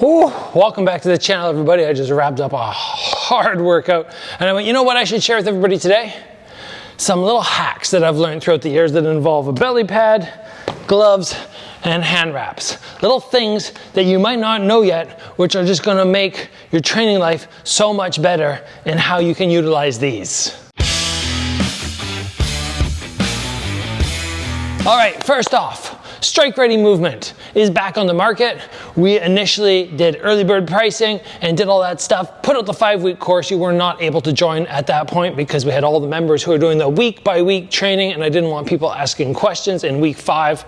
Ooh, welcome back to the channel, everybody. I just wrapped up a hard workout and I went, you know what I should share with everybody today? Some little hacks that I've learned throughout the years that involve a belly pad, gloves, and hand wraps. Little things that you might not know yet, which are just gonna make your training life so much better in how you can utilize these. All right, first off, Strike Ready movement is back on the market. We initially did early bird pricing and did all that stuff, put out the 5-week course. You were not able to join at that point because we had all the members who are doing the week by week training, and I didn't want people asking questions in week 5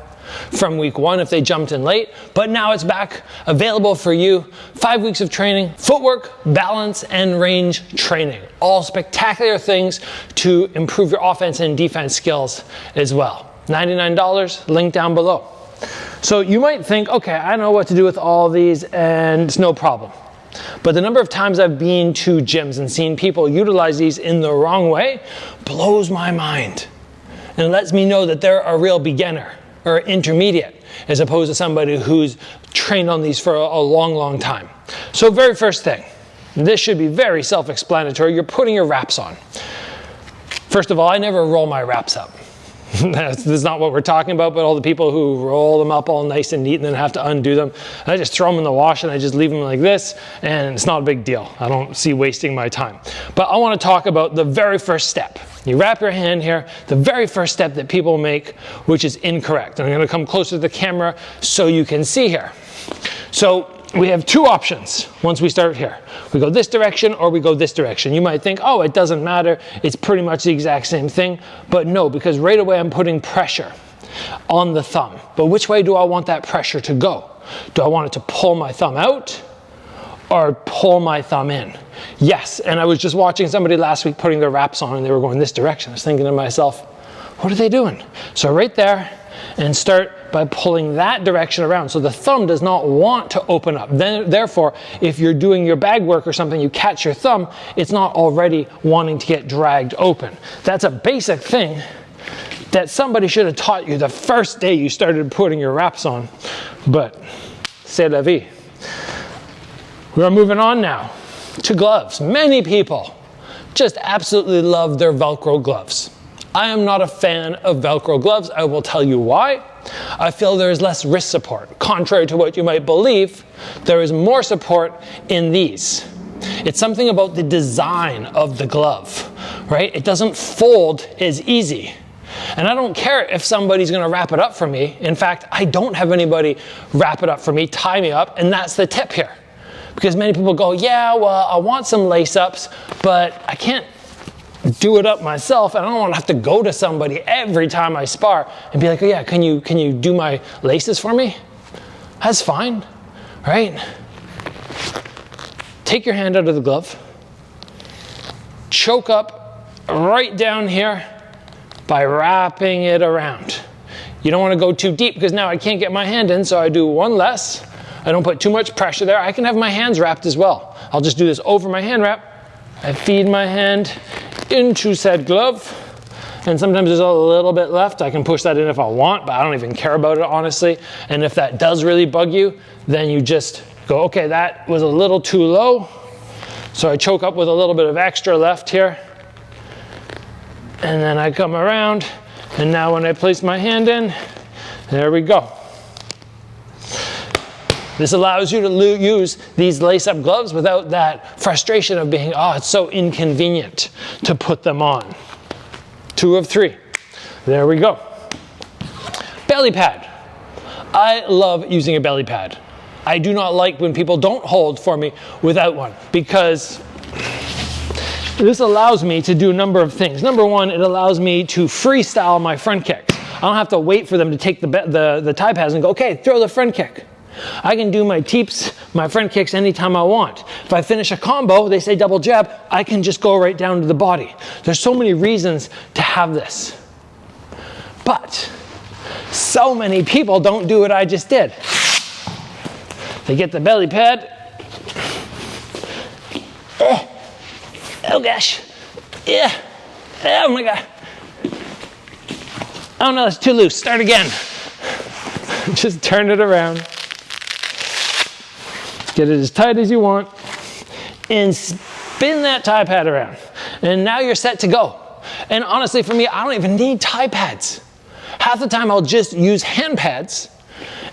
from week 1 if they jumped in late. But now it's back available for you. 5 weeks of training, footwork, balance, and range training. All spectacular things to improve your offense and defense skills as well. $99, link down below. So you might think, okay, I know what to do with all these and it's no problem. But the number of times I've been to gyms and seen people utilize these in the wrong way blows my mind. And it lets me know that they're a real beginner or intermediate as opposed to somebody who's trained on these for a long, long time. So very first thing, this should be very self-explanatory. You're putting your wraps on. First of all, I never roll my wraps up. That's not what we're talking about, but all the people who roll them up all nice and neat and then have to undo them. And I just throw them in the wash and I just leave them like this, and it's not a big deal. I don't see wasting my time. But I want to talk about the very first step. You wrap your hand here, the very first step that people make, which is incorrect. And I'm going to come closer to the camera so you can see here. So we have two options once we start here. We go this direction or we go this direction. You might think, oh, it doesn't matter. It's pretty much the exact same thing. But no, because right away I'm putting pressure on the thumb. But which way do I want that pressure to go? Do I want it to pull my thumb out or pull my thumb in? Yes, and I was just watching somebody last week putting their wraps on and they were going this direction. I was thinking to myself, what are they doing? So right there, and start by pulling that direction around. So the thumb does not want to open up. Therefore, if you're doing your bag work or something, you catch your thumb, it's not already wanting to get dragged open. That's a basic thing that somebody should have taught you the first day you started putting your wraps on. But c'est la vie. We're moving on now to gloves. Many people just absolutely love their Velcro gloves. I am not a fan of Velcro gloves. I will tell you why. I feel there is less wrist support. Contrary to what you might believe, there is more support in these. It's something about the design of the glove, right? It doesn't fold as easy. And I don't care if somebody's gonna wrap it up for me. In fact, I don't have anybody wrap it up for me, tie me up, and that's the tip here. Because many people go, yeah, well, I want some lace ups, but I can't do it up myself, and I don't want to have to go to somebody every time I spar and be like, oh yeah, can you do my laces for me? That's fine, right? Take your hand out of the glove, choke up right down here by wrapping it around. You don't want to go too deep because now I can't get my hand in, so I do one less. I don't put too much pressure there. I can have my hands wrapped as well. I'll just do this over my hand wrap. I feed my hand into said glove, and sometimes there's a little bit left. I can push that in if I want, but I don't even care about it, honestly. And if that does really bug you, then you just go, okay, that was a little too low, so I choke up with a little bit of extra left here, and then I come around, and now when I place my hand in, there we go. This allows you to use these lace-up gloves without that frustration of being, oh, it's so inconvenient to put them on. 2 of 3. There we go. Belly pad. I love using a belly pad. I do not like when people don't hold for me without one, because this allows me to do a number of things. Number one, it allows me to freestyle my front kicks. I don't have to wait for them to take the tie pads and go, okay, throw the front kick. I can do my teeps, my front kicks anytime I want. If I finish a combo, they say double jab, I can just go right down to the body. There's so many reasons to have this. But so many people don't do what I just did. They get the belly pad. Oh gosh. Yeah. Oh my God. Oh no, it's too loose. Start again. Just turn it around. Get it as tight as you want and spin that Thai pad around. And now you're set to go. And honestly, for me, I don't even need Thai pads. Half the time I'll just use hand pads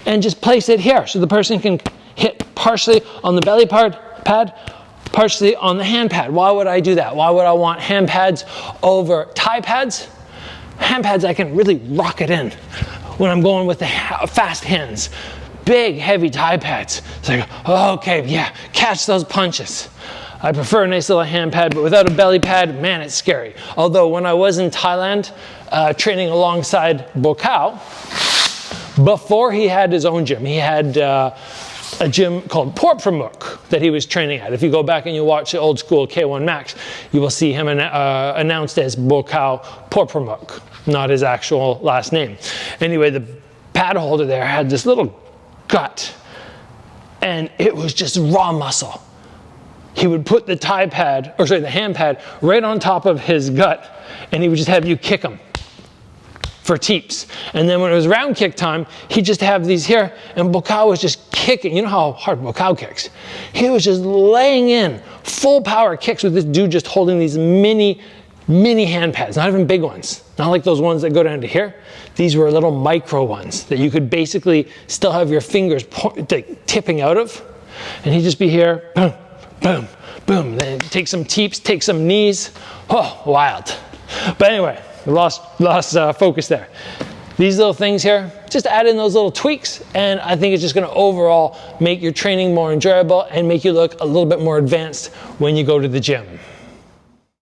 and just place it here so the person can hit partially on the belly pad, partially on the hand pad. Why would I do that? Why would I want hand pads over Thai pads? Hand pads, I can really rock it in when I'm going with the fast hands. Big, heavy Thai pads. It's like, oh, okay, yeah, catch those punches. I prefer a nice little hand pad, but without a belly pad, man, it's scary. Although when I was in Thailand, training alongside Bokao, before he had his own gym, he had a gym called Footwork that he was training at. If you go back and you watch the old school K1 Max, you will see him announced as Bokao Footwork, not his actual last name. Anyway, the pad holder there had this little gut, and it was just raw muscle. He would put the the hand pad right on top of his gut, and he would just have you kick him for teeps. And then when it was round kick time, he'd just have these here, and Bokao was just kicking. You know how hard Bokao kicks? He was just laying in full power kicks with this dude just holding these mini hand pads, not even big ones. Not like those ones that go down to here. These were little micro ones that you could basically still have your fingers tipping out of. And he'd just be here, boom, boom, boom. Then take some teeps, take some knees. Oh, wild. But anyway, we lost focus there. These little things here, just add in those little tweaks, and I think it's just gonna overall make your training more enjoyable and make you look a little bit more advanced when you go to the gym.